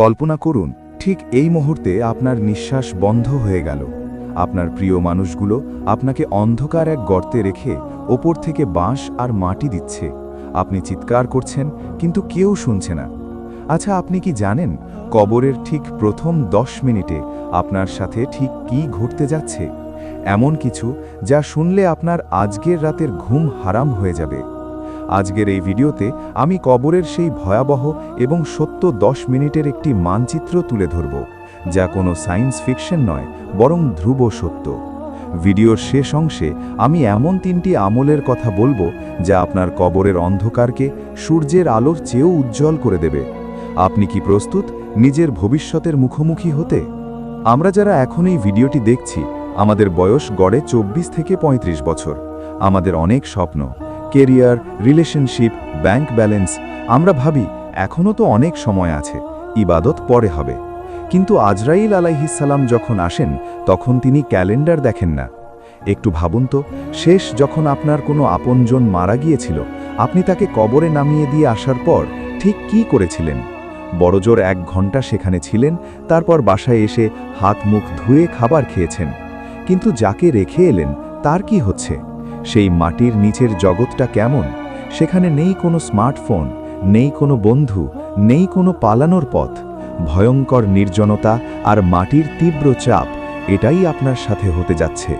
কল্পনা করুন, ঠিক এই মুহূর্তে আপনার নিঃশ্বাস বন্ধ হয়ে গেল। আপনার প্রিয় মানুষগুলো আপনাকে অন্ধকার এক গর্তে রেখে ওপর থেকে বাঁশ আর মাটি দিচ্ছে। আপনি চিৎকার করছেন, কিন্তু কেউ শুনছে না। আচ্ছা, আপনি কি জানেন কবরের ঠিক প্রথম 10 মিনিটে আপনার সাথে ঠিক কী ঘটতে যাচ্ছে? এমন কিছু যা শুনলে আপনার আজকের রাতের ঘুম হারাম হয়ে যাবে। আজকের এই ভিডিওতে আমি কবরের সেই ভয়াবহ এবং সত্য 10 মিনিটের একটি মানচিত্র তুলে ধরব, যা কোনো সায়েন্স ফিকশন নয়, বরং ধ্রুব সত্য। ভিডিওর শেষ অংশে আমি এমন 3টি আমলের কথা বলবো যা আপনার কবরের অন্ধকারকে সূর্যের আলোর চেয়েও উজ্জ্বল করে দেবে। আপনি কি প্রস্তুত নিজের ভবিষ্যতের মুখোমুখি হতে? আমরা যারা এখন এই ভিডিওটি দেখছি, আমাদের বয়স গড়ে 24 থেকে 35 বছর। আমাদের অনেক স্বপ্ন, কেরিয়ার, রিলেশনশিপ, ব্যাংক ব্যালেন্স। আমরা ভাবি এখনও তো অনেক সময় আছে, ইবাদত পরে হবে। কিন্তু আজরাইল আলাইহিসসালাম যখন আসেন, তখন তিনি ক্যালেন্ডার দেখেন না। একটু ভাবুন তো, শেষ যখন আপনার কোনো আপনজন মারা গিয়েছিল, আপনি তাকে কবরে নামিয়ে দিয়ে আসার পর ঠিক কী করেছিলেন? বড়জোর 1 ঘন্টা সেখানে ছিলেন, তারপর বাসায় এসে হাত মুখ ধুয়ে খাবার খেয়েছেন। কিন্তু যাকে রেখে এলেন তার কি হচ্ছে? সেই মাটির নিচের জগৎটা কেমন? সেখানে নেই কোনো স্মার্টফোন, নেই কোনো বন্ধু, নেই কোনো পালানোর পথ। ভয়ঙ্কর নির্জনতা আর মাটির তীব্র চাপ, এটাই আপনার সাথে হতে যাচ্ছে।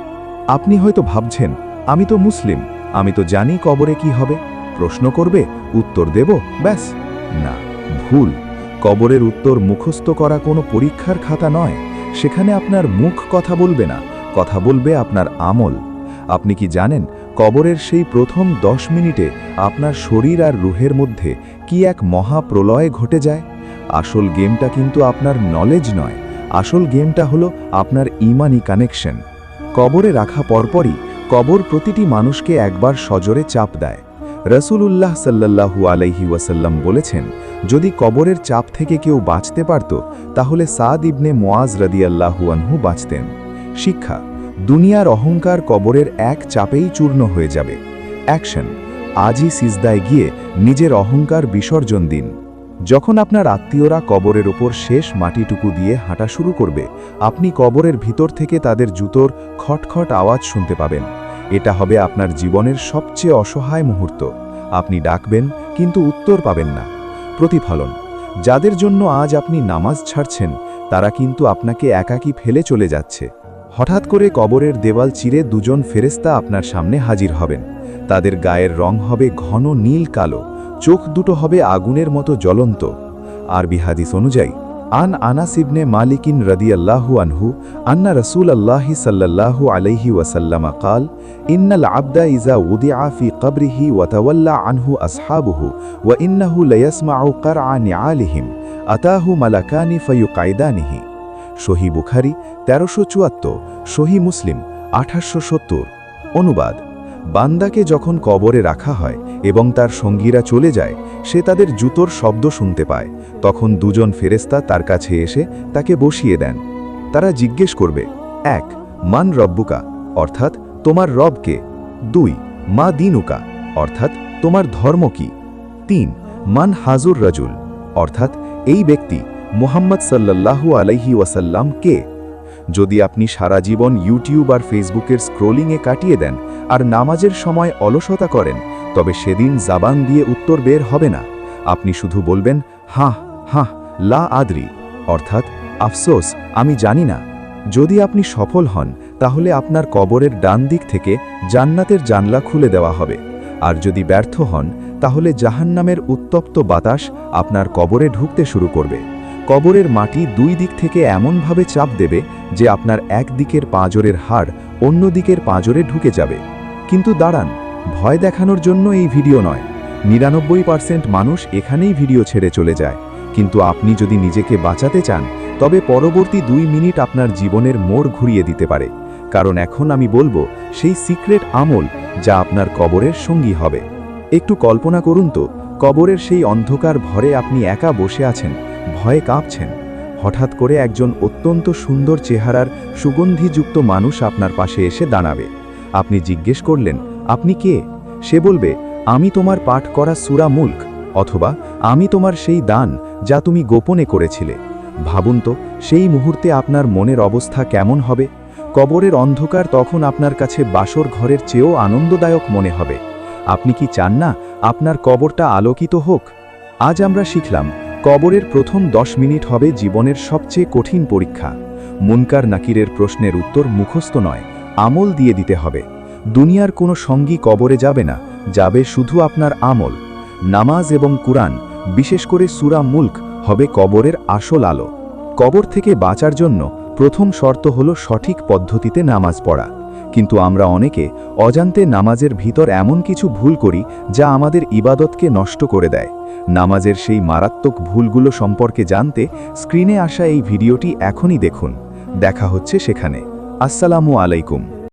আপনি হয়তো ভাবছেন, আমি তো মুসলিম, আমি তো জানি কবরে কি হবে। প্রশ্ন করবে, উত্তর দেব, ব্যাস। না, ভুল। কবরের উত্তর মুখস্থ করা কোনো পরীক্ষার খাতা নয়। সেখানে আপনার মুখ কথা বলবে না, কথা বলবে আপনার আমল। আপনি কি জানেন কবরের সেই প্রথম 10 মিনিটে আপনার শরীর আর রুহের মধ্যে কি এক মহাপ্রলয় ঘটে যায়? আসল গেমটা কিন্তু আপনার নলেজ নয়, আসল গেমটা হলো আপনার ঈমানি কানেকশন। কবরে রাখা পরপরই কবর প্রতিটি মানুষকে একবার সজোরে চাপ দেয়। রাসূলুল্লাহ সাল্লাল্লাহু আলাইহি ওয়াসাল্লাম বলেছেন, যদি কবরের চাপ থেকে কেউ বাঁচতে পারত, তাহলে সাদ ইবনে মুআজ রাদিয়াল্লাহু আনহু বাঁচতেন। শিক্ষা: দুনিয়ার অহংকার কবরের এক চাপেই চূর্ণ হয়ে যাবে। অ্যাকশন: আজই সিজদায় গিয়ে নিজের অহংকার বিসর্জন দিন। যখন আপনার আত্মীয়রা কবরের ওপর শেষ মাটিটুকু দিয়ে হাঁটা শুরু করবে, আপনি কবরের ভিতর থেকে তাদের জুতোর খটখট আওয়াজ শুনতে পাবেন। এটা হবে আপনার জীবনের সবচেয়ে অসহায় মুহূর্ত। আপনি ডাকবেন, কিন্তু উত্তর পাবেন না। প্রতিফলন: যাদের জন্য আজ আপনি নামাজ ছাড়ছেন, তারা কিন্তু আপনাকে একাকী ফেলে চলে যাচ্ছে। হঠাৎ করে কবরের দেওয়াল চিরে 2 জন ফেরেশতা আপনার সামনে হাজির হবেন। তাদের গায়ের রং হবে ঘন নীল কালো, চোখ দুটো হবে আগুনের মতো জ্বলন্ত। আরবি হাদিস অনুযায়ী, আন আনাস ইবনে মালিকিন রাদিয়াল্লাহু আনহু আন্না রাসূলুল্লাহি সাল্লাল্লাহু আলাইহি ওয়াসাল্লাম قال ইন্নাল আবদা ইযা উদিআ ফি কবরিহি ওয়া তাওয়াল্লা আনহু আসহাবুহু ওয়া ইন্নাহু লায়াসমাউ কারআ নিআলিহিম আতাহু মালাকানি ফায়ুকাইদানিহি। সহিহ বুখারী 1374, সহিহ মুসলিম 1870। অনুবাদ: বান্দাকে যখন কবরে রাখা হয় এবং তার সঙ্গীরা চলে যায়, সে তাদের জুতোর শব্দ শুনতে পায়। তখন 2 জন ফেরেশতা তার কাছে এসে তাকে বসিয়ে দেন। তারা জিজ্ঞেস করবে, 1. মান রব্বুকা, অর্থাৎ তোমার রব কে? 2. মা দিনুকা, অর্থাৎ তোমার ধর্ম কি? 3. মান হাজুর রাজুল, অর্থাৎ এই ব্যক্তি মুহাম্মদ সাল্লাল্লাহু আলাইহি ওয়াসাল্লাম কে? যদি আপনি সারা জীবন ইউটিউব আর ফেসবুকের স্ক্রোলিংয়ে কাটিয়ে দেন আর নামাজের সময় অলসতা করেন, তবে সেদিন জাবান দিয়ে উত্তর বের হবে না। আপনি শুধু বলবেন, হাঁ হাঁ লা আদরি, অর্থাৎ আফসোস, আমি জানি না। যদি আপনি সফল হন, তাহলে আপনার কবরের ডান দিক থেকে জান্নাতের জানলা খুলে দেওয়া হবে। আর যদি ব্যর্থ হন, তাহলে জাহান্নামের উত্তপ্ত বাতাস আপনার কবরে ঢুকতে শুরু করবে। কবরের মাটি 2 দিক থেকে এমনভাবে চাপ দেবে যে আপনার এক দিকের পাঁজরের হাড় অন্য দিকের পাঁজরে ঢুকে যাবে। কিন্তু দাঁড়ান, ভয় দেখানোর জন্য এই ভিডিও নয়। 99% মানুষ এখানেই ভিডিও ছেড়ে চলে যায়। কিন্তু আপনি যদি নিজেকে বাঁচাতে চান, তবে পরবর্তী 2 মিনিট আপনার জীবনের মোড় ঘুরিয়ে দিতে পারে। কারণ এখন আমি বলবো সেই সিক্রেট আমল যা আপনার কবরের সঙ্গী হবে। একটু কল্পনা করুন তো, কবরের সেই অন্ধকার ভরে আপনি একা বসে আছেন, ভয়ে কাঁপছেন। হঠাৎ করে একজন অত্যন্ত সুন্দর চেহারার সুগন্ধিযুক্ত মানুষ আপনার পাশে এসে দাঁড়াবে। আপনি জিজ্ঞেস করলেন, আপনি কে? সে বলবে, আমি তোমার পাঠ করা সূরা মুলক, অথবা আমি তোমার সেই দান যা তুমি গোপনে করেছিলে। ভাবুন তো, সেই মুহূর্তে আপনার মনের অবস্থা কেমন হবে? কবরের অন্ধকার তখন আপনার কাছে বাসর ঘরের চেয়েও আনন্দদায়ক মনে হবে। আপনি কি চান না আপনার কবরটা আলোকিত হোক? আজ আমরা শিখলাম, কবরের প্রথম 10 মিনিট হবে জীবনের সবচেয়ে কঠিন পরীক্ষা। মুনকার নাকিরের প্রশ্নের উত্তর মুখস্থ নয়, আমল দিয়ে দিতে হবে। দুনিয়ার কোনো সঙ্গী কবরে যাবে না, যাবে শুধু আপনার আমল। নামাজ এবং কুরআন, বিশেষ করে সূরা মুলক, হবে কবরের আসল আলো। কবর থেকে বাঁচার জন্য প্রথম শর্ত হলো সঠিক পদ্ধতিতে নামাজ পড়া। কিন্তু আমরা অনেকে অজান্তে নামাজের ভিতর এমন কিছু ভুল করি যা আমাদের ইবাদতকে নষ্ট করে দেয়। নামাজের সেই মারাত্মক ভুলগুলো সম্পর্কে জানতে স্ক্রিনে আসা এই ভিডিওটি এখনই দেখুন। দেখা হচ্ছে সেখানে। আসসালামু আলাইকুম।